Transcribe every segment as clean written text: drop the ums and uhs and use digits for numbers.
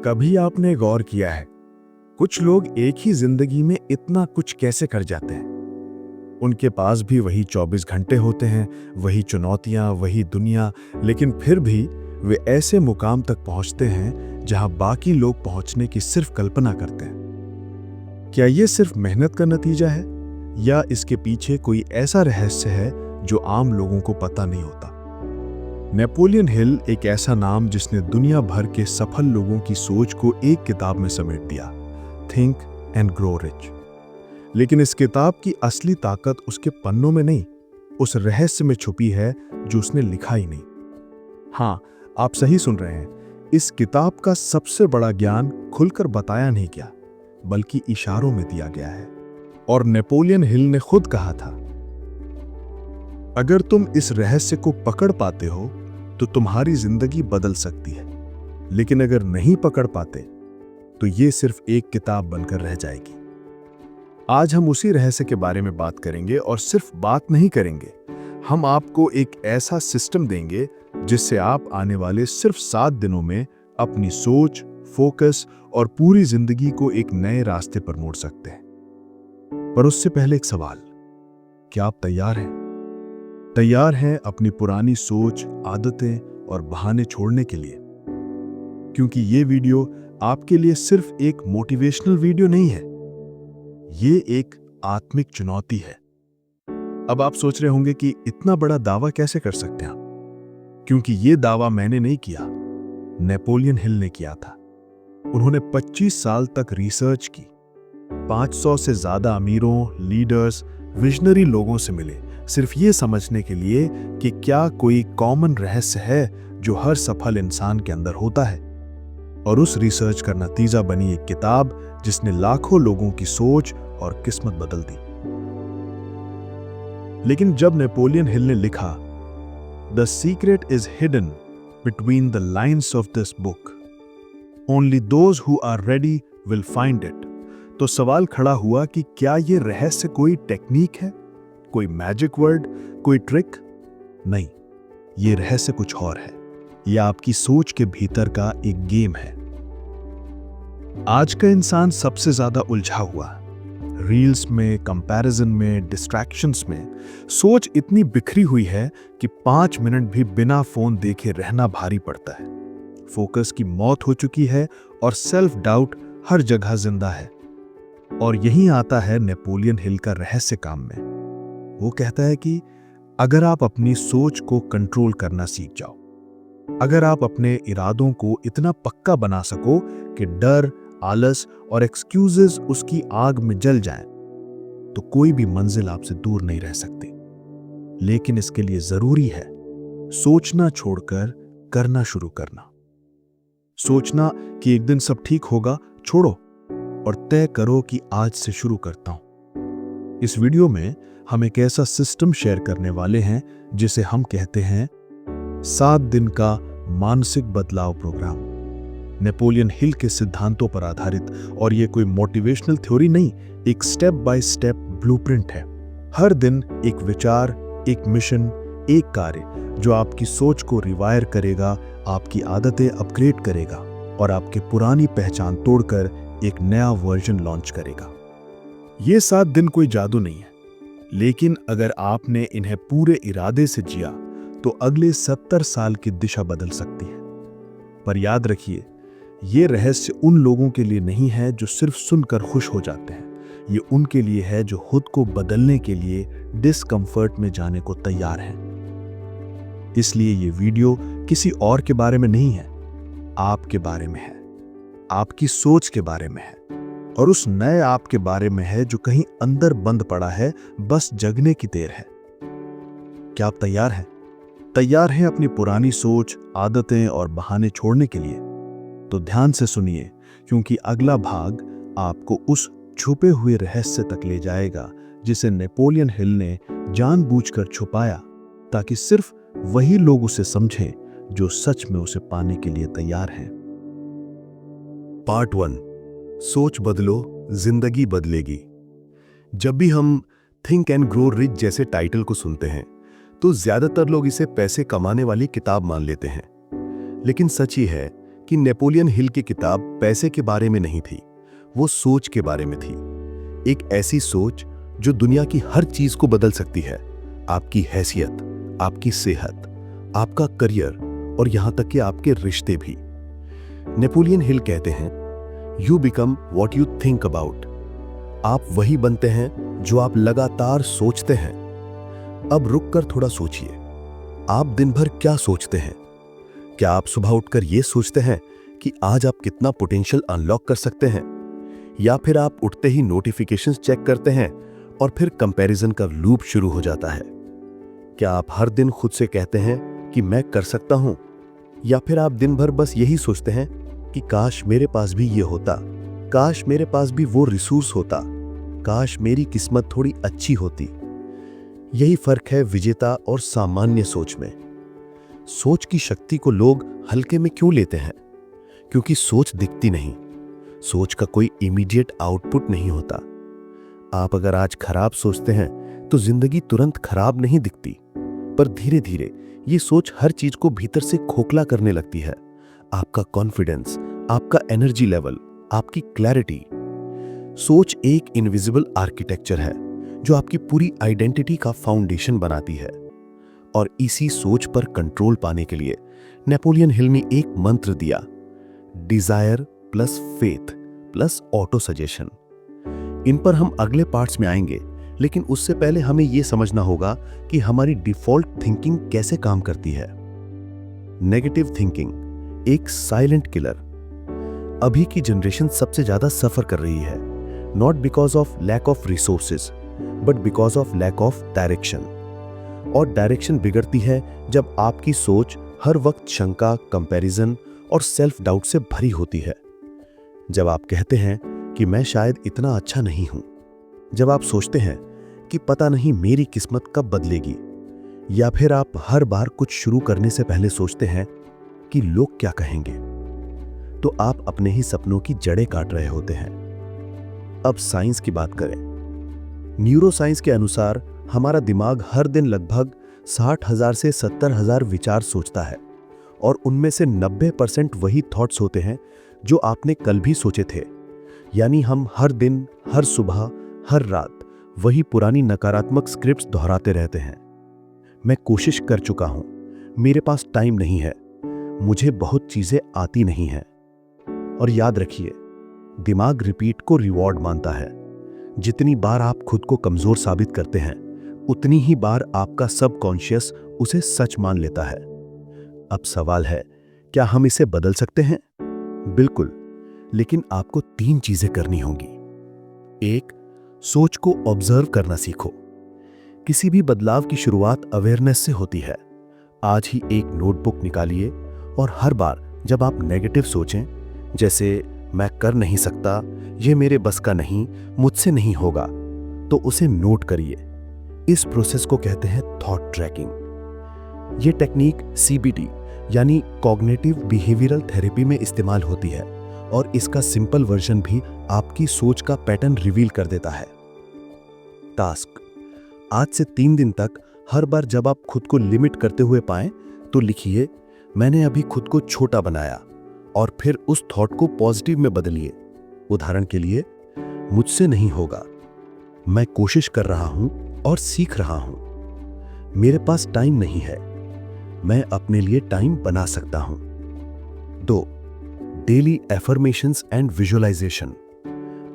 कभी आपने गौर किया है कुछ लोग एक ही जिंदगी में इतना कुछ कैसे कर जाते हैं। उनके पास भी वही 24 घंटे होते हैं, वही चुनौतियां, वही दुनिया, लेकिन फिर भी वे ऐसे मुकाम तक पहुंचते हैं जहां बाकी लोग पहुंचने की सिर्फ कल्पना करते हैं। क्या यह सिर्फ मेहनत का नतीजा है या इसके पीछे कोई ऐसा रहस्य है जो आम लोगों को पता नहीं होता? नेपोलियन हिल एक ऐसा नाम जिसने दुनिया भर के सफल लोगों की सोच को एक किताब में समेट दिया, थिंक एंड ग्रो रिच। लेकिन इस किताब की असली ताकत उसके पन्नों में नहीं, उस रहस्य में छुपी है जो उसने लिखा ही नहीं। हाँ, आप सही सुन रहे हैं, इस किताब का सबसे बड़ा ज्ञान खुलकर बताया नहीं गया, बल्कि इशारों में दिया गया है। और नेपोलियन हिल ने खुद कहा था, अगर तुम इस रहस्य को पकड़ पाते हो तो तुम्हारी जिंदगी बदल सकती है, लेकिन अगर नहीं पकड़ पाते तो ये सिर्फ एक किताब बनकर रह जाएगी। आज हम उसी रहस्य के बारे में बात करेंगे, और सिर्फ बात नहीं करेंगे, हम आपको एक ऐसा सिस्टम देंगे जिससे आप आने वाले सिर्फ 7 दिनों में अपनी सोच, फोकस और पूरी जिंदगी को एक नए रास्ते पर मोड़ सकते हैं। पर उससे पहले एक सवाल, क्या आप तैयार हैं? तैयार हैं अपनी पुरानी सोच, आदतें और बहाने छोड़ने के लिए? क्योंकि ये वीडियो आपके लिए सिर्फ एक मोटिवेशनल वीडियो नहीं है, ये एक आत्मिक चुनौती है। अब आप सोच रहे होंगे कि इतना बड़ा दावा कैसे कर सकते हैं आप? क्योंकि ये दावा मैंने नहीं किया, नेपोलियन हिल ने किया था। उन्होंने 25 साल तक रिसर्च की, 500 से ज्यादा अमीरों, लीडर्स, विजनरी लोगों से मिले, सिर्फ ये समझने के लिए कि क्या कोई कॉमन रहस्य है जो हर सफल इंसान के अंदर होता है। और उस रिसर्च का नतीजा बनी एक किताब जिसने लाखों लोगों की सोच और किस्मत बदल दी। लेकिन जब नेपोलियन हिल ने लिखा, the secret is hidden between the lines of this book, only those who are ready will find it, तो सवाल खड़ा हुआ कि क्या यह रहस्य कोई टेक्निक है, कोई मैजिक वर्ड, कोई ट्रिक? नहीं, यह रहस्य कुछ और है। यह आपकी सोच के भीतर का एक गेम है। आज का इंसान सबसे ज्यादा उलझा हुआ, रील्स में, कंपैरिजन में, डिस्ट्रैक्शंस में। सोच इतनी बिखरी हुई है कि 5 मिनट भी बिना फोन देखे रहना भारी पड़ता है। फोकस की मौत हो चुकी है और सेल्फ डाउट हर जगह जिंदा है। और यहीं आता है नेपोलियन हिल का रहस्य काम में। वो कहता है कि अगर आप अपनी सोच को कंट्रोल करना सीख जाओ, अगर आप अपने इरादों को इतना पक्का बना सको कि डर, आलस और एक्सक्यूजेस उसकी आग में जल जाएं, तो कोई भी मंजिल आपसे दूर नहीं रह सकती। लेकिन इसके लिए जरूरी है सोचना छोड़कर करना शुरू करना। सोचना कि एक दिन सब ठीक होगा छोड़ो, और तय करो कि आज से शुरू करता हूं। इस वीडियो में हम एक ऐसा सिस्टम शेयर करने वाले हैं जिसे हम कहते हैं 7 दिन का मानसिक बदलाव प्रोग्राम। नेपोलियन हिल के सिद्धांतों पर आधारित, और यह कोई मोटिवेशनल थ्योरी नहीं, एक स्टेप बाय स्टेप ब्लूप्रिंट है। हर दिन एक विचार, एक मिशन, एक कार्य जो आपकी सोच को रिवायर करेगा, आपकी आदतें अपग्रेड करेगा और आपकी पुरानी पहचान तोड़कर एक नया वर्जन लॉन्च करेगा। ये 7 दिन कोई जादू नहीं है, लेकिन अगर आपने इन्हें पूरे इरादे से जिया तो अगले 70 साल की दिशा बदल सकती है। पर याद रखिए, ये रहस्य उन लोगों के लिए नहीं है जो सिर्फ सुनकर खुश हो जाते हैं। ये उनके लिए है जो खुद को बदलने के लिए डिस्कंफर्ट में जाने को तैयार हैं। इसलिए ये वीडियो किसी और के बारे में नहीं है, आपके बारे में है, आपकी सोच के बारे में है, और उस नए आपके बारे में है जो कहीं अंदर बंद पड़ा है, बस जगने की देर है। क्या आप तैयार हैं? तैयार हैं अपनी पुरानी सोच, आदतें और बहाने छोड़ने के लिए? तो ध्यान से सुनिए, क्योंकि अगला भाग आपको उस छुपे हुए रहस्य तक ले जाएगा जिसे नेपोलियन हिल ने जानबूझकर छुपाया, ताकि सिर्फ वही लोग उसे समझें जो सच में उसे पाने के लिए तैयार हैं। पार्ट 1, सोच बदलो, जिंदगी बदलेगी। जब भी हम थिंक एंड ग्रो रिच जैसे टाइटल को सुनते हैं तो ज्यादातर लोग इसे पैसे कमाने वाली किताब मान लेते हैं। लेकिन सच ही है कि नेपोलियन हिल की किताब पैसे के बारे में नहीं थी, वो सोच के बारे में थी। एक ऐसी सोच जो दुनिया की हर चीज को बदल सकती है, आपकी हैसियत, आपकी सेहत, आपका करियर और यहां तक कि आपके रिश्ते भी। नेपोलियन हिल कहते हैं, you become what you think about. आप वही बनते हैं जो आप लगातार सोचते हैं। अब रुककर थोड़ा सोचिए, आप दिन भर क्या सोचते हैं? क्या आप सुबह उठकर यह सोचते हैं कि आज आप कितना पोटेंशियल अनलॉक कर सकते हैं? या फिर आप उठते ही नोटिफिकेशंस चेक करते हैं और फिर कंपैरिजन का लूप शुरू हो जाता है? क्या आप हर दिन खुद से कहते हैं कि मैं कर सकता हूं? या फिर आप दिन भर बस यही सोचते हैं कि काश मेरे पास भी ये होता, काश मेरे पास भी वो रिसोर्स होता, काश मेरी किस्मत थोड़ी अच्छी होती। यही फर्क है विजेता और सामान्य सोच में। सोच की शक्ति को लोग हल्के में क्यों लेते हैं? क्योंकि सोच दिखती नहीं, सोच का कोई इमीडिएट आउटपुट नहीं होता। आप अगर आज खराब सोचते हैं तो जिंदगी तुरंत खराब नहीं दिखती, पर धीरे धीरे ये सोच हर चीज को भीतर से खोखला करने लगती है। आपका कॉन्फिडेंस, आपका एनर्जी लेवल, आपकी क्लैरिटी। सोच एक इनविजिबल आर्किटेक्चर है जो आपकी पूरी आइडेंटिटी का फाउंडेशन बनाती है। और इसी सोच पर कंट्रोल पाने के लिए नेपोलियन हिल ने एक मंत्र दिया, desire plus faith plus auto suggestion. इन पर हम अगले पार्ट्स में आएंगे, लेकिन उससे पहले हमें यह समझना होगा कि हमारी डिफॉल्ट थिंकिंग कैसे काम करती है। नेगेटिव थिंकिंग एक साइलेंट किलर। अभी की जनरेशन सबसे ज्यादा सफर कर रही है, not because of lack of resources but because of lack of direction. और डायरेक्शन बिगड़ती है जब आपकी सोच हर वक्त शंका, कंपैरिजन और सेल्फ डाउट से भरी होती है। जब आप कहते हैं कि मैं शायद इतना अच्छा नहीं हूं, जब आप सोचते हैं कि पता नहीं मेरी किस्मत कब बदलेगी, या फिर आप हर बार कुछ शुरू करने से पहले सोचते हैं कि लोग क्या कहेंगे, तो आप अपने ही सपनों की जड़ें काट रहे होते हैं। अब साइंस की बात करें। न्यूरोसाइंस के अनुसार हमारा दिमाग हर दिन लगभग 60,000 से 70,000 विचार सोचता है, और उनमें से 90% वही थॉट्स होते हैं जो आपने कल भी सोचे थे। यानी हम हर दिन, हर सुबह, हर रात वही पुरानी नकारात्मक स्क्रिप्ट्स दोहराते रहते हैं। मैं कोशिश कर चुका हूं, मेरे पास टाइम नहीं है, मुझे बहुत चीजें आती नहीं हैं। और याद रखिए, दिमाग रिपीट को रिवॉर्ड मानता है। जितनी बार आप खुद को कमजोर साबित करते हैं, उतनी ही बार आपका सबकॉन्शियस उसे सच मान लेता है। अब सवाल है, क्या हम इसे बदल सकते हैं? बिल्कुल, लेकिन आपको 3 चीजें करनी होंगी। 1, सोच को ऑब्जर्व करना सीखो। किसी भी बदलाव की शुरुआत अवेयरनेस से होती है। आज ही एक नोटबुक निकालिए और हर बार जब आप नेगेटिव सोचें, जैसे मैं कर नहीं सकता, ये मेरे बस का नहीं, मुझसे नहीं होगा, तो उसे नोट करिए। इस प्रोसेस को कहते हैं थॉट ट्रैकिंग। ये टेक्निक CBT यानी कॉग्निटिव बिहेवियरल थेरेपी में इस्तेमाल होती है, और इसका सिंपल वर्जन भी आपकी सोच का पैटर्न रिवील कर देता है। टास्क: आज से 3 दिन तक हर बार जब आप खुद को लिमिट करते हुए पाएं, तो लिखिए, मैंने अभी खुद को छोटा बनाया, और फिर उस थॉट को पॉजिटिव में बदलिए। उदाहरण के लिए, मुझसे नहीं होगा, मैं कोशिश कर रहा हूं और सीख रहा हूं, मेरे पास टाइम नहीं है, मैं अपने लिए टाइम बना सकता हूं। 2, डेली एफर्मेशंस एंड विजुअलाइजेशन।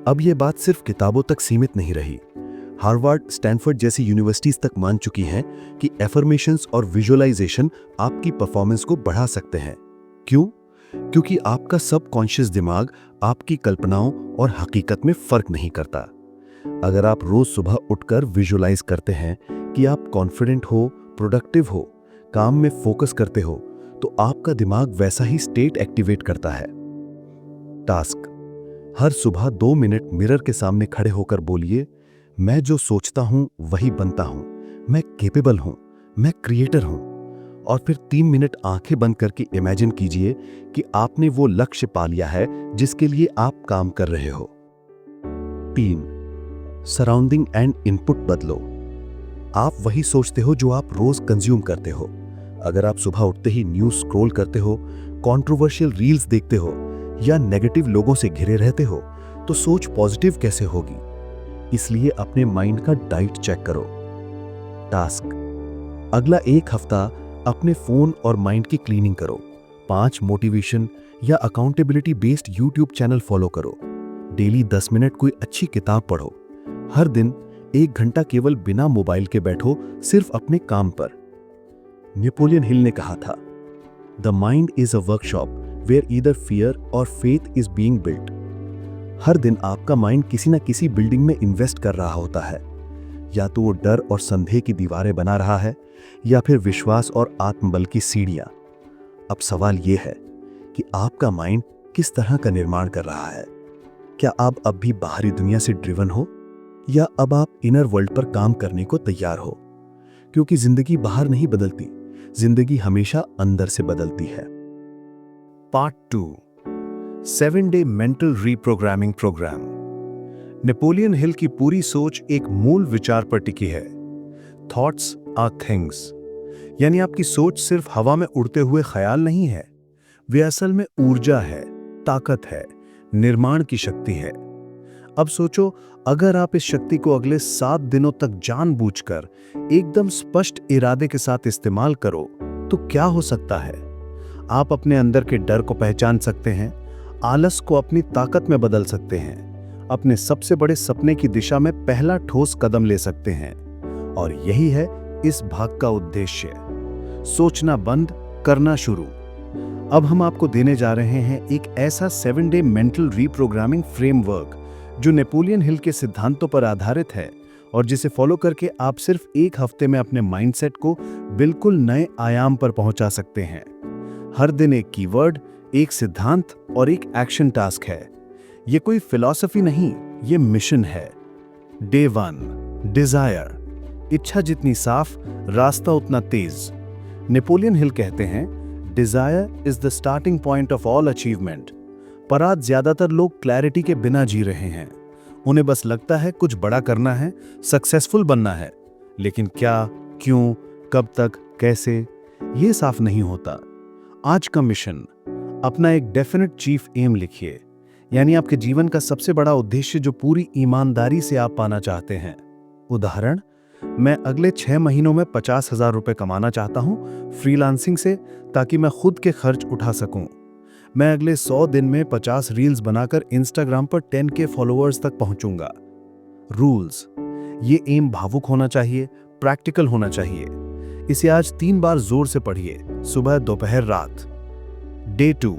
अब यह बात सिर्फ किताबों तक सीमित नहीं रही। हार्वर्ड, स्टैनफोर्ड जैसी यूनिवर्सिटीज तक मान चुकी हैं कि एफर्मेशंस और विजुअलाइजेशन आपकी परफॉर्मेंस को बढ़ा सकते हैं। क्यों? क्योंकि आपका सबकॉन्शियस दिमाग आपकी कल्पनाओं और हकीकत में फर्क नहीं करता। अगर आप रोज सुबह उठकर विजुअलाइज करते हैं कि आप कॉन्फिडेंट हो, प्रोडक्टिव हो, काम में फोकस करते हो, तो आपका दिमाग वैसा ही स्टेट एक्टिवेट करता है। टास्क: हर सुबह 2 मिनट मिरर के सामने खड़े होकर बोलिए, मैं जो सोचता हूं वही बनता हूं, मैं कैपेबल हूं, मैं क्रिएटर हूं। और फिर 3 मिनट आंखें बंद करके इमेजिन कीजिए कि आपने वो लक्ष्य पा लिया है जिसके लिए आप काम कर रहे हो। 3, सराउंडिंग एंड इनपुट बदलो। आप वही सोचते हो जो आप रोज कंज्यूम करते हो। अगर आप सुबह उठते ही न्यूज़ स्क्रॉल करते हो, कंट्रोवर्शियल रील्स देखते हो या नेगेटिव लोगों से घिरे रहते हो तो सोच पॉजिटिव कैसे होगी। इसलिए अपने माइंड का डाइट चेक करो। टास्क: अगला 1 हफ्ता अपने फोन और माइंड की क्लीनिंग करो। 5 मोटिवेशन या accountability based YouTube channel follow करो। डेली 10 मिनट कोई अच्छी किताब पढ़ो। हर दिन 1 घंटा केवल बिना मोबाइल के बैठो, सिर्फ अपने काम पर। नेपोलियन हिल ने कहा था, the mind is a workshop where either fear or faith is being built. हर दिन आपका माइंड किसी न किसी बिल्डिंग में इन्वेस्ट कर रहा होता है। या तो वो डर और संदेह की दीवारें बना रहा है या फिर विश्वास और आत्मबल की सीढ़ियां। अब सवाल यह है कि आपका माइंड किस तरह का निर्माण कर रहा है। क्या आप अब भी बाहरी दुनिया से ड्रिवन हो या अब आप इनर वर्ल्ड पर काम करने को तैयार हो? क्योंकि जिंदगी बाहर नहीं बदलती, जिंदगी हमेशा अंदर से बदलती है। पार्ट 2: 7-डे mental reprogramming program. Napoleon Hill की पूरी सोच एक मूल विचार पर टिकी है, थॉट्स आर थिंग्स। यानी आपकी सोच सिर्फ हवा में उड़ते हुए ख्याल नहीं है, वे असल में ऊर्जा है, ताकत है, निर्माण की शक्ति है। अब सोचो, अगर आप इस शक्ति को अगले 7 दिनों तक जानबूझकर एकदम स्पष्ट इरादे के साथ इस्तेमाल करो तो क्या हो सकता है? आप अपने अंदर के डर को पहचान सकते हैं, आलस को अपनी ताकत में बदल सकते हैं, अपने सबसे बड़े सपने की दिशा में पहला ठोस कदम ले सकते हैं। और यही है इस भाग का उद्देश्य, सोचना बंद, करना शुरू। अब हम आपको देने जा रहे हैं एक ऐसा 7-डे मेंटल रीप्रोग्रामिंग फ्रेमवर्क जो नेपोलियन हिल के सिद्धांतों पर आधारित है और जिसे फॉलो करके आप सिर्फ 1 हफ्ते में अपने माइंडसेट को बिल्कुल नए आयाम पर पहुंचा सकते हैं। हर दिन एक कीवर्ड, एक सिद्धांत और एक एक्शन टास्क है। यह कोई फिलॉसफी नहीं, यह मिशन है। Day 1: desire. इच्छा जितनी साफ, रास्ता उतना तेज। नेपोलियन हिल कहते हैं, desire is the starting point of all achievement. पर आज ज्यादातर लोग क्लैरिटी के बिना जी रहे हैं। उन्हें बस लगता है कुछ बड़ा करना है, सक्सेसफुल बनना है, लेकिन क्या, क्यों, कब तक, कैसे, ये साफ नहीं होता। आज का मिशन: अपना एक डेफिनेट चीफ एम लिखिए, यानी आपके जीवन का सबसे बड़ा उद्देश्य जो पूरी ईमानदारी से आप पाना चाहते हैं। उदाहरण: मैं अगले 6 महीनों में 50,000 रुपए कमाना चाहता हूं फ्रीलांसिंग से, ताकि मैं खुद के खर्च उठा सकूं। मैं अगले 100 दिन में 50 रील्स बनाकर इंस्टाग्राम पर 10K फॉलोअर्स तक पहुंचूंगा। रूल्स: ये एम भावुक होना चाहिए, प्रैक्टिकल होना चाहिए। इसे आज 3 बार जोर से पढ़िए, सुबह, दोपहर, रात। डे 2: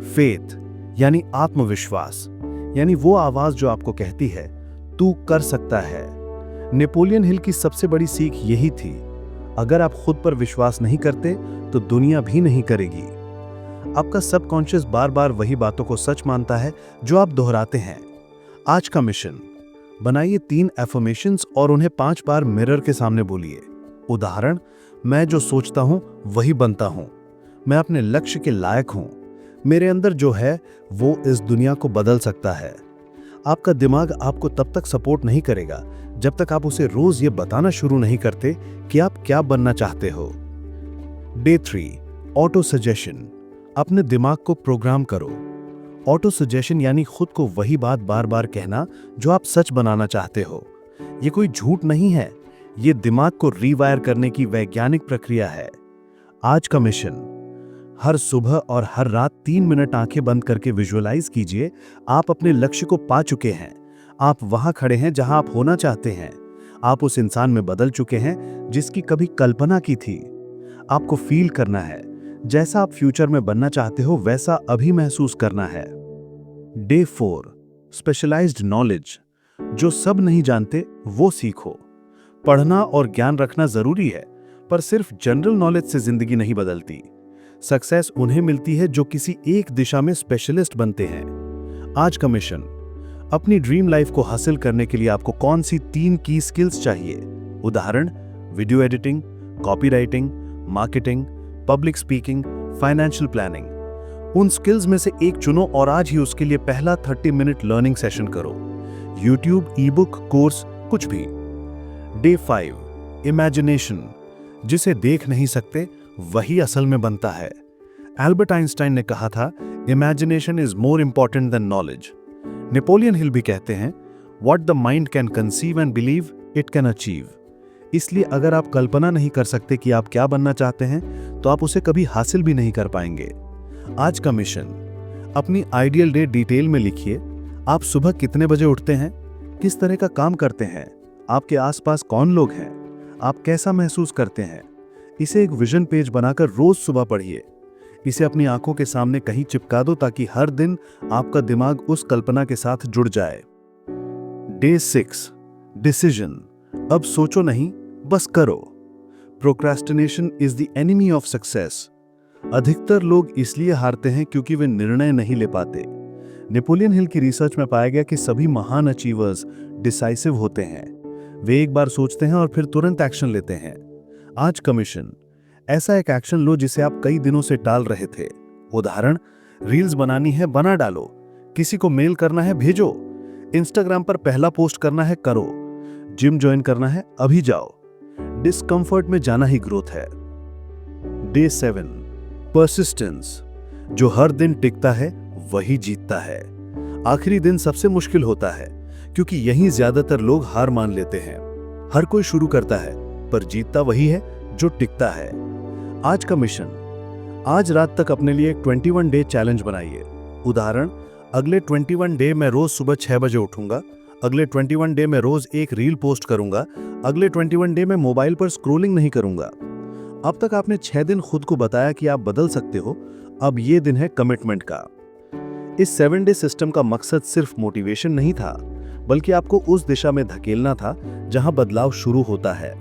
फेथ, यानी आत्मविश्वास, यानी वो आवाज जो आपको कहती है तू कर सकता है। नेपोलियन हिल की सबसे बड़ी सीख यही थी, अगर आप खुद पर विश्वास नहीं करते तो दुनिया भी नहीं करेगी। आपका सबकॉन्शियस बार बार वही बातों को सच मानता है जो आप दोहराते हैं। आज का मिशन: बनाइए 3 एफर्मेशंस और उन्हें 5 बार मिरर के सामने बोलिए। उदाहरण: मैं जो सोचता हूं वही बनता हूं। मैं अपने लक्ष्य के लायक हूं। मेरे अंदर जो है वो इस दुनिया को बदल सकता है। आपका दिमाग आपको तब तक सपोर्ट नहीं करेगा जब तक आप उसे रोज ये बताना शुरू नहीं करते कि आप क्या बनना चाहते हो। Day 3: auto suggestion. अपने दिमाग को प्रोग्राम करो। ऑटो सजेशन यानी खुद को वही बात बार बार कहना जो आप सच बनाना चाहते हो। ये कोई झूठ नहीं है, ये दिमाग को रीवायर करने की वैज्ञानिक प्रक्रिया है। आज का मिशन: हर सुबह और हर रात 3 मिनट आंखें बंद करके विजुअलाइज कीजिए आप अपने लक्ष्य को पा चुके हैं। आप वहां खड़े हैं जहां आप होना चाहते हैं। आप उस इंसान में बदल चुके हैं जिसकी कभी कल्पना की थी। आपको फील करना है, जैसा आप फ्यूचर में बनना चाहते हो वैसा अभी महसूस करना है। Day 4: specialized knowledge. जो सब नहीं जानते वो सीखो। पढ़ना और ज्ञान रखना जरूरी है, पर सिर्फ जनरल नॉलेज से जिंदगी नहीं बदलती। सक्सेस उन्हें मिलती है जो किसी एक दिशा में स्पेशलिस्ट बनते हैं। आज का मिशन: अपनी ड्रीम लाइफ को हासिल करने के लिए आपको कौन सी 3 की स्किल्स चाहिए? उदाहरण: video editing, copywriting, marketing, public speaking, financial planning. उन स्किल्स में से एक चुनो और आज ही उसके लिए पहला 30 मिनट लर्निंग सेशन करो। यूट्यूब, ई-बुक, कोर्स, कुछ भी। Day 5: imagination. जिसे देख नहीं सकते वही असल में बनता है। एल्बर्ट आइंस्टाइन ने कहा था, imagination is more important than knowledge. Napoleon Hill भी कहते हैं, what the mind can conceive and believe it can achieve. इसलिए अगर आप कल्पना नहीं कर सकते कि आप क्या बनना चाहते हैं, तो आप उसे कभी हासिल भी नहीं कर पाएंगे। आज का मिशन, अपनी आइडियल डे डिटेल में लिखिए। आप सुबह कितने बजे उठते हैं, किस तरह का काम करते हैं, आपके आसपास कौन लोग हैं, आप कैसा महसूस करते हैं। इसे एक विजन पेज बनाकर रोज सुबह पढ़िए। इसे अपनी आंखों के सामने कहीं चिपका दो ताकि हर दिन आपका दिमाग उस कल्पना के साथ जुड़ जाए। Day 6, decision. अब सोचो नहीं, बस करो। Procrastination is the enemy of success. अधिकतर लोग इसलिए हारते हैं क्योंकि वे निर्णय नहीं ले पाते। नेपोलियन हिल की रिसर्च में पाया गया कि सभी महान अचीवर्स डिसाइसिव होते हैं। वे एक बार सोचते हैं और फिर तुरंत एक्शन लेते हैं। आज का मिशन, ऐसा एक एक्शन लो जिसे आप कई दिनों से टाल रहे थे। उदाहरण, रील्स बनानी है, बना डालो। किसी को मेल करना है, भेजो। इंस्टाग्राम पर पहला पोस्ट करना है, करो। जिम ज्वाइन करना है, अभी जाओ। डिस्कंफर्ट में जाना ही ग्रोथ है। Day 7, persistence. जो हर दिन टिकता है वही जीतता है। आखिरी दिन सबसे मुश्किल होता है क्योंकि यहीं ज्यादातर लोग हार मान लेते हैं। हर कोई शुरू करता है, पर जीतता वही है जो टिकता है। आज का मिशन, आज रात तक अपने लिए एक 21 डे चैलेंज बनाइए। उदाहरण, अगले 21 डे मैं रोज सुबह 6 बजे उठूंगा। अगले 21 डे में रोज एक रील पोस्ट करूंगा। अगले 21 डे में मोबाइल पर स्क्रोलिंग नहीं करूंगा। अब तक आपने 6 दिन खुद को बताया कि आप बदल सकते हो। अब ये दिन है कमिटमेंट का। इस 7 डे सिस्टम का मकसद सिर्फ मोटिवेशन नहीं था, बल्कि आपको उस दिशा में धकेलना था जहां बदलाव शुरू होता है।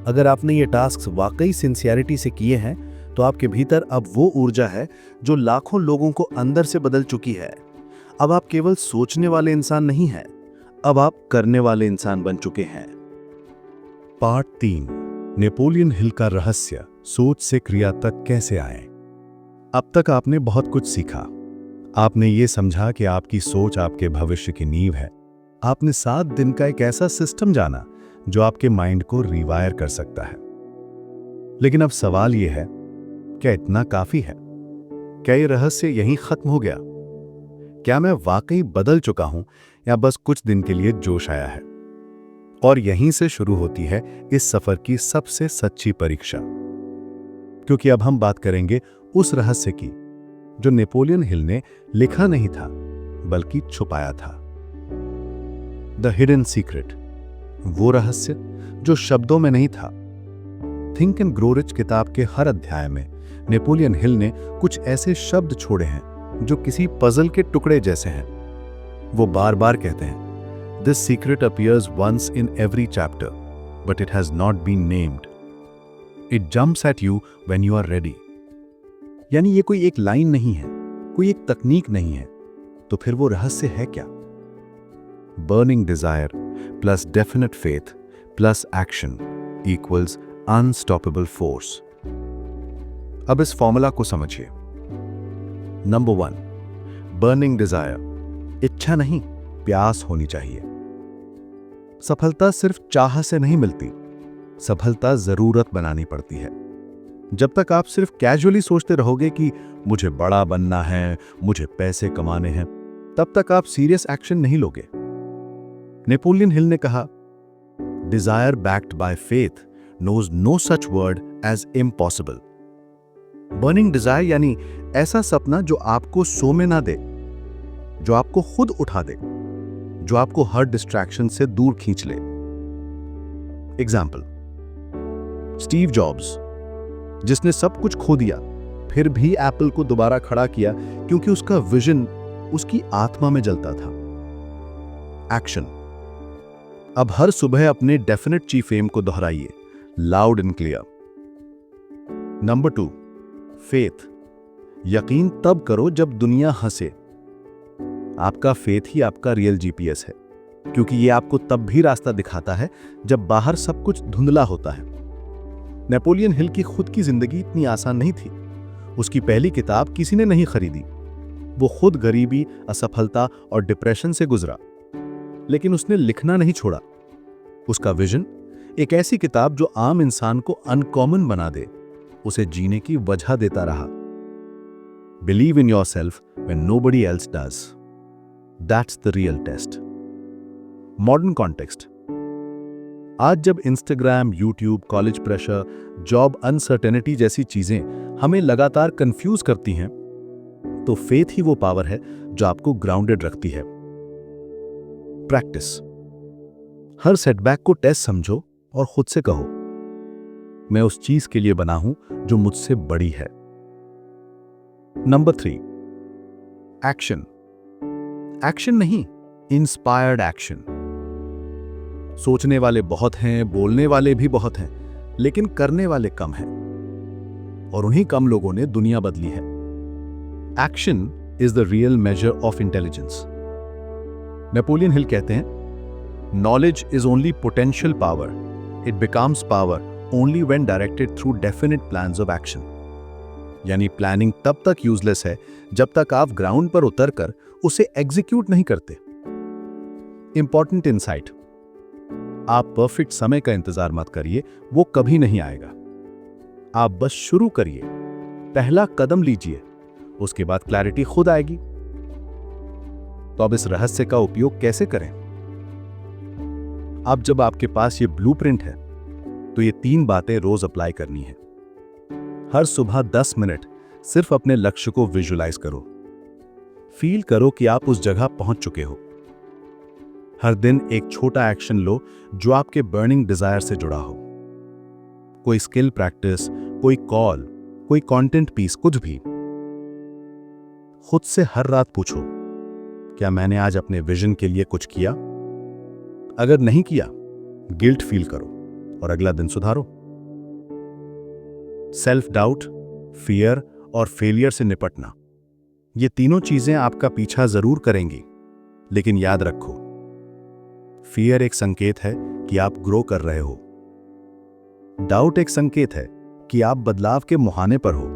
अगर आपने ये टास्क वाकई सिंसियरिटी से किए हैं, तो आपके भीतर अब वो ऊर्जा है जो लाखों लोगों को अंदर से बदल चुकी है। अब आप केवल सोचने वाले इंसान नहीं हैं, अब आप करने वाले इंसान बन चुके हैं। पार्ट 3, नेपोलियन हिल का रहस्य, सोच से क्रिया तक कैसे आए। अब तक आपने बहुत कुछ सीखा। आपने ये समझा कि आपकी सोच आपके भविष्य की नींव है। आपने 7 दिन का एक ऐसा सिस्टम जाना जो आपके माइंड को रिवायर कर सकता है। लेकिन अब सवाल यह है, क्या इतना काफी है? क्या ये रहस्य यहीं खत्म हो गया? क्या मैं वाकई बदल चुका हूं या बस कुछ दिन के लिए जोश आया है? और यहीं से शुरू होती है इस सफर की सबसे सच्ची परीक्षा, क्योंकि अब हम बात करेंगे उस रहस्य की जो नेपोलियन हिल ने लिखा नहीं था बल्कि छुपाया था। द हिडन सीक्रेट, वो रहस्य जो शब्दों में नहीं था। थिंक एंड ग्रो रिच किताब के हर अध्याय में नेपोलियन हिल ने कुछ ऐसे शब्द छोड़े हैं जो किसी पजल के टुकड़े जैसे हैं। वो बार बार कहते हैं, this secret appears once in every chapter but it has not been named. It jumps at you when you are ready. यानी ये कोई एक लाइन नहीं है, कोई एक तकनीक नहीं है, तो फिर वो रहस्य है क्या? Burning desire plus definite faith plus action equals unstoppable force. अब इस फॉर्मूला को समझिए। नंबर 1, बर्निंग डिजायर, इच्छा नहीं, प्यास होनी चाहिए। सफलता सिर्फ चाह से नहीं मिलती, सफलता जरूरत बनानी पड़ती है। जब तक आप सिर्फ कैजुअली सोचते रहोगे कि मुझे बड़ा बनना है, मुझे पैसे कमाने हैं, तब तक आप सीरियस एक्शन नहीं लोगे। नेपोलियन हिल ने कहा, desire backed by faith knows no such word as impossible. Burning desire यानी ऐसा सपना जो आपको सोने ना दे, जो आपको खुद उठा दे, जो आपको हर डिस्ट्रैक्शन से दूर खींच ले। एग्जाम्पल, स्टीव जॉब्स, जिसने सब कुछ खो दिया फिर भी एप्पल को दोबारा खड़ा किया क्योंकि उसका विजन उसकी आत्मा में जलता था। एक्शन, अब हर सुबह अपने डेफिनेट चीफ एम को दोहराइए, loud and clear. Number 2, faith, यकीन तब करो जब दुनिया हंसे। आपका फेथ ही आपका रियल जीपीएस है, क्योंकि ये आपको तब भी रास्ता दिखाता है जब बाहर सब कुछ धुंधला होता है। नेपोलियन हिल की खुद की जिंदगी इतनी आसान नहीं थी। उसकी पहली किताब किसी ने नहीं खरीदी। वो खुद गरीबी, असफलता और डिप्रेशन से गुजरा, लेकिन उसने लिखना नहीं छोड़ा। उसका विजन, एक ऐसी किताब जो आम इंसान को अनकॉमन बना दे, उसे जीने की वजह देता रहा। Believe in yourself when nobody else does. That's the real test. Modern context. आज जब Instagram, YouTube, college pressure, job uncertainty जैसी चीजें हमें लगातार कंफ्यूज करती हैं, तो फेथ ही वो पावर है जो आपको ग्राउंडेड रखती है। प्रैक्टिस। हर सेटबैक को टेस्ट समझो और खुद से कहो, मैं उस चीज के लिए बना हूं जो मुझसे बड़ी है। Number 3, action. एक्शन नहीं, इंस्पायर्ड एक्शन। सोचने वाले बहुत हैं, बोलने वाले भी बहुत हैं, लेकिन करने वाले कम हैं, और उन्हीं कम लोगों ने दुनिया बदली है। Action is the real measure of intelligence. Napoleon Hill कहते हैं, knowledge is only potential power, it becomes power only when directed through definite plans of action. यानी प्लानिंग तब तक यूजलेस है जब तक आप ग्राउंड पर उतरकर उसे एग्जीक्यूट नहीं करते। इंपॉर्टेंट इनसाइट, आप परफेक्ट समय का इंतजार मत करिए, वो कभी नहीं आएगा। आप बस शुरू करिए, पहला कदम लीजिए, उसके बाद क्लैरिटी खुद आएगी। तो अब इस रहस्य का उपयोग कैसे करें? अब जब आपके पास ये ब्लूप्रिंट है, तो ये 3 बातें रोज अप्लाई करनी है। हर सुबह 10 मिनट सिर्फ अपने लक्ष्य को विजुलाइज करो। फील करो कि आप उस जगह पहुंच चुके हो। हर दिन एक छोटा एक्शन लो जो आपके बर्निंग डिजायर से जुड़ा हो। कोई स्किल प्रैक्टिस, कोई कॉल, कोई कंटेंट पीस, कुछ भी। खुद से हर रात पूछो, क्या मैंने आज अपने विजन के लिए कुछ किया? अगर नहीं किया, गिल्ट फील करो और अगला दिन सुधारो। सेल्फ डाउट, फियर और फेलियर से निपटना, ये तीनों चीजें आपका पीछा जरूर करेंगी, लेकिन याद रखो, फियर एक संकेत है कि आप ग्रो कर रहे हो। डाउट एक संकेत है कि आप बदलाव के मुहाने पर हो।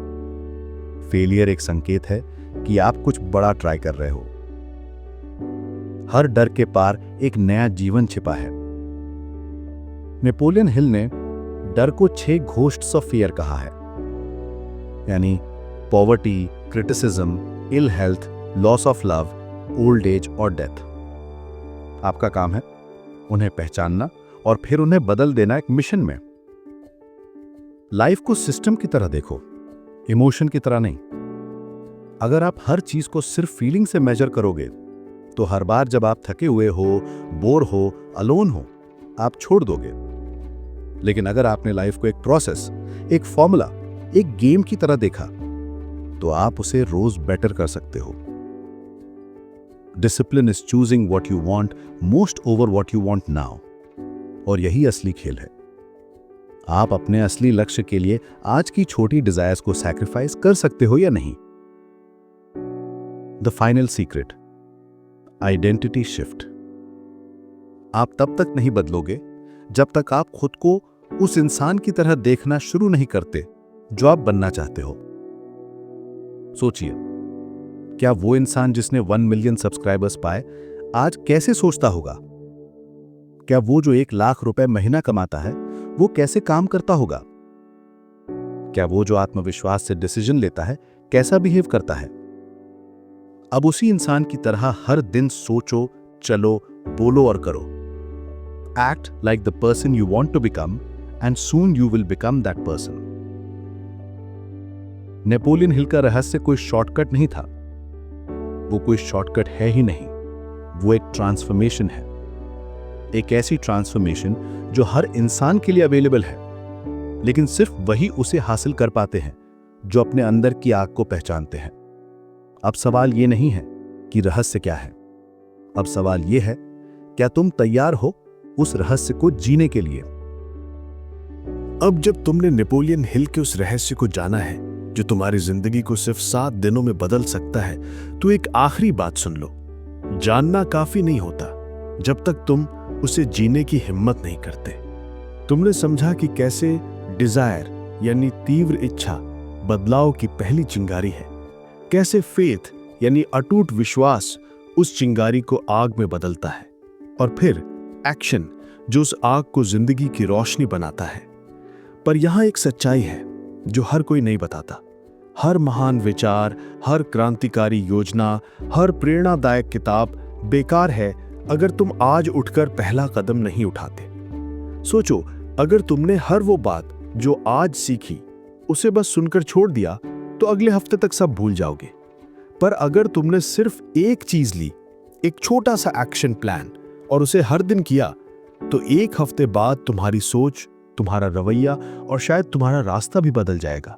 फेलियर एक संकेत है कि आप कुछ बड़ा ट्राई कर रहे हो। हर डर के पार एक नया जीवन छिपा है। नेपोलियन हिल ने डर को 6 घोस्ट्स ऑफ फियर कहा है, यानी poverty, criticism, ill health, loss of love, old age और डेथ। आपका काम है उन्हें पहचानना और फिर उन्हें बदल देना एक मिशन में। लाइफ को सिस्टम की तरह देखो, इमोशन की तरह नहीं। अगर आप हर चीज को सिर्फ फीलिंग से मेजर करोगे, तो हर बार जब आप थके हुए हो, बोर हो, अलोन हो, आप छोड़ दोगे। लेकिन अगर आपने लाइफ को एक प्रोसेस, एक फॉर्मूला, एक गेम की तरह देखा, तो आप उसे रोज बेटर कर सकते हो। Discipline is choosing what you want most over what you want now, और यही असली खेल है। आप अपने असली लक्ष्य के लिए आज की छोटी डिजायर्स को सैक्रिफाइस कर सकते हो या नहीं। The final secret, identity shift. आप तब तक नहीं बदलोगे जब तक आप खुद को उस इंसान की तरह देखना शुरू नहीं करते जो आप बनना चाहते हो। सोचिए, क्या वो इंसान जिसने 1 मिलियन सब्सक्राइबर्स पाए आज कैसे सोचता होगा? क्या वो जो 1 लाख रुपए महीना कमाता है वो कैसे काम करता होगा? क्या वो जो आत्मविश्वास से डिसीजन लेता है कैसा बिहेव करता है? अब उसी इंसान की तरह हर दिन सोचो, चलो, बोलो और करो। Act like the person you want to become, and soon you will become that person. Napoleon Hill का रहस्य कोई शॉर्टकट नहीं था। वो कोई शॉर्टकट है ही नहीं, वो एक ट्रांसफॉर्मेशन है। एक ऐसी ट्रांसफॉर्मेशन जो हर इंसान के लिए अवेलेबल है, लेकिन सिर्फ वही उसे हासिल कर पाते हैं जो अपने अंदर की आग को पहचानते हैं। अब सवाल ये नहीं है कि रहस्य क्या है, अब सवाल ये है, क्या तुम तैयार हो उस रहस्य को जीने के लिए? अब जब तुमने नेपोलियन हिल के उस रहस्य को जाना है जो तुम्हारी जिंदगी को सिर्फ 7 दिनों में बदल सकता है, तो एक आखिरी बात सुन लो। जानना काफी नहीं होता जब तक तुम उसे जीने की हिम्मत नहीं करते। तुमने समझा कि कैसे डिजायर यानी तीव्र इच्छा बदलाव की पहली चिंगारी है, कैसे फेथ यानी अटूट विश्वास उस चिंगारी को आग में बदलता है, और फिर एक्शन जो उस आग को जिंदगी की रोशनी बनाता है। पर यहां एक सच्चाई है जो हर कोई नहीं बताता। हर महान विचार, हर क्रांतिकारी योजना, हर प्रेरणादायक किताब बेकार है अगर तुम आज उठकर पहला कदम नहीं उठाते। सोचो, अगर तुमने हर वो बात जो आज सीखी उसे बस सुनकर छोड़ दिया तो अगले हफ्ते तक सब भूल जाओगे। पर अगर तुमने सिर्फ एक चीज ली, एक छोटा सा एक्शन प्लान, और उसे हर दिन किया, तो एक हफ्ते बाद तुम्हारी सोच, तुम्हारा रवैया और शायद तुम्हारा रास्ता भी बदल जाएगा।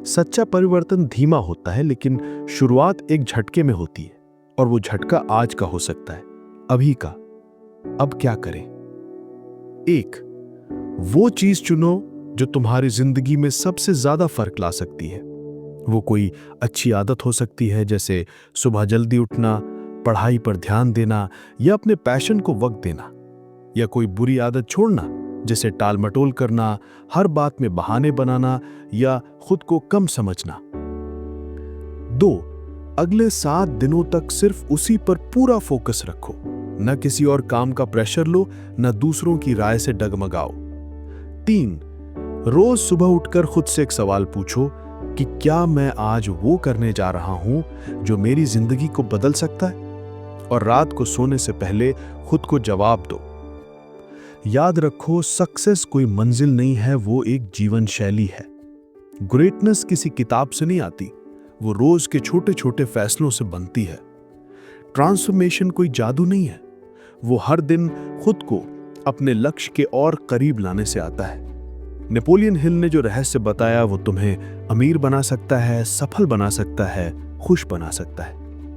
सच्चा परिवर्तन धीमा होता है, लेकिन शुरुआत एक झटके में होती है, और वो झटका आज का हो सकता है, अभी का। अब क्या करें? 1, वो चीज चुनो जो तुम्हारी जिंदगी में सबसे ज्यादा फर्क ला सकती है। वो कोई अच्छी आदत हो सकती है, जैसे सुबह जल्दी उठना, पढ़ाई पर ध्यान देना या अपने पैशन को वक्त देना। या कोई बुरी आदत छोड़ना, जैसे टाल मटोल करना, हर बात में बहाने बनाना या खुद को कम समझना। 2, अगले 7 दिनों तक सिर्फ उसी पर पूरा फोकस रखो। न किसी और काम का प्रेशर लो, न दूसरों की राय से डगमगाओ। 3, रोज सुबह उठकर खुद से एक सवाल पूछो कि क्या मैं आज वो करने जा रहा हूं जो मेरी जिंदगी को बदल सकता है? और रात को सोने से पहले खुद को जवाब दो। याद रखो, सक्सेस कोई मंजिल नहीं है, वो एक जीवन शैली है। ग्रेटनेस किसी किताब से नहीं आती, वो रोज के छोटे छोटे फैसलों से बनती है। ट्रांसफॉर्मेशन कोई जादू नहीं है, वो हर दिन खुद को अपने लक्ष्य के और करीब लाने से आता है। नेपोलियन हिल ने जो रहस्य बताया वो तुम्हें अमीर बना सकता है, सफल बना सकता है, खुश बना सकता है,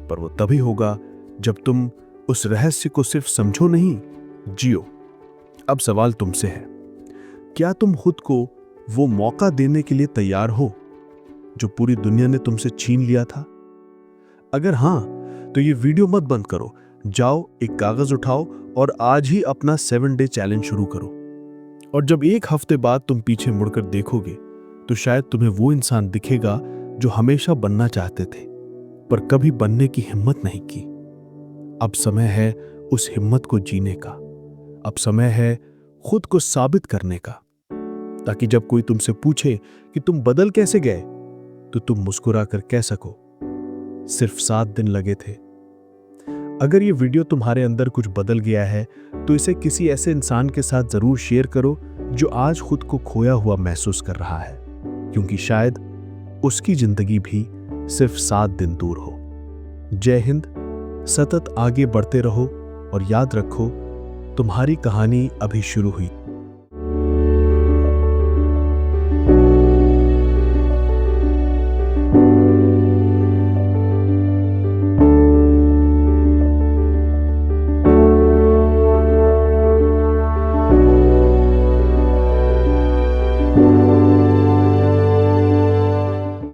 पर वो तभी होगा जब तुम उस रहस्य को सिर्फ समझो नहीं, जियो। अब सवाल तुमसे है, क्या तुम खुद को वो मौका देने के लिए तैयार हो जो पूरी दुनिया ने तुमसे छीन लिया था? अगर हां, तो ये वीडियो मत बंद करो, जाओ एक कागज उठाओ और आज ही अपना 7 डे चैलेंज शुरू करो। और जब एक हफ्ते बाद तुम पीछे मुड़कर देखोगे तो शायद तुम्हें वो इंसान दिखेगा जो हमेशा बनना चाहते थे, पर कभी बनने की हिम्मत नहीं की। अब समय है उस हिम्मत को जीने का। अब समय है खुद को साबित करने का, ताकि जब कोई तुमसे पूछे कि तुम बदल कैसे गए, तो तुम मुस्कुराकर कह सको, सिर्फ 7 दिन लगे थे। अगर ये वीडियो तुम्हारे अंदर कुछ बदल गया है तो इसे किसी ऐसे इंसान के साथ जरूर शेयर करो जो आज खुद को खोया हुआ महसूस कर रहा है, क्योंकि शायद उसकी जिंदगी भी सिर्फ 7 दिन दूर हो। जय हिंद। सतत आगे बढ़ते रहो और याद रखो, तुम्हारी कहानी अभी शुरू हुई।